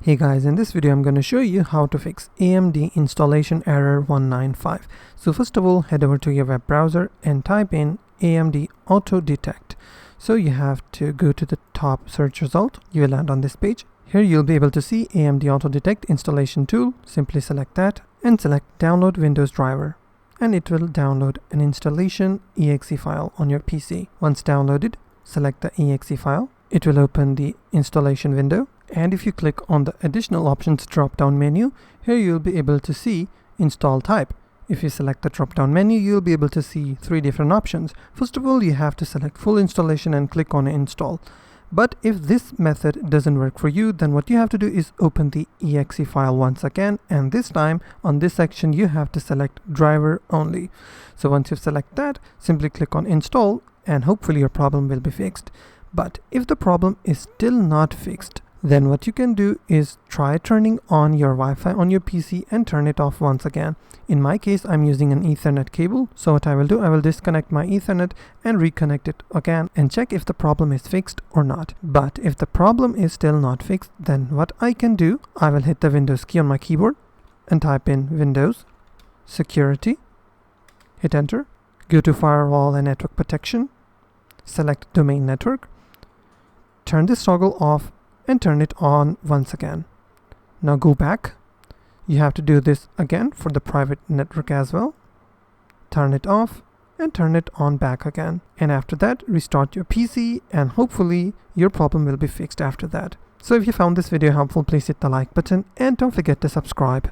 Hey guys, in this video I'm going to show you how to fix AMD Installation Error 195. So first of all, head over to your web browser and type in AMD Auto Detect. So you have to go to the top search result. You will land on this page. Here you'll be able to see AMD Auto Detect installation tool. Simply select that and select download Windows driver. And it will download an installation exe file on your PC. Once downloaded, select the exe file. It will open the installation window. And if you click on the additional options drop-down menu, here you'll be able to see install type. If you select the drop-down menu, you'll be able to see three different options. First of all, you have to select full installation and click on install. But if this method doesn't work for you, then what you have to do is open the exe file once again, and this time on this section you have to select driver only. So once you select that, simply click on install and hopefully your problem will be fixed. But if the problem is still not fixed, then what you can do is try turning on your Wi-Fi on your PC and turn it off once again. In my case, I'm using an Ethernet cable. So what I will do, I will disconnect my Ethernet and reconnect it again and check if the problem is fixed or not. But if the problem is still not fixed, then what I can do, I will hit the Windows key on my keyboard and type in Windows, Security, hit enter, go to Firewall and Network Protection, select Domain Network, turn this toggle off and turn it on once again. Now go back. You have to do this again for the private network as well. Turn it off and turn it on back again. And after that, restart your PC and hopefully your problem will be fixed after that. So if you found this video helpful, please hit the like button and don't forget to subscribe.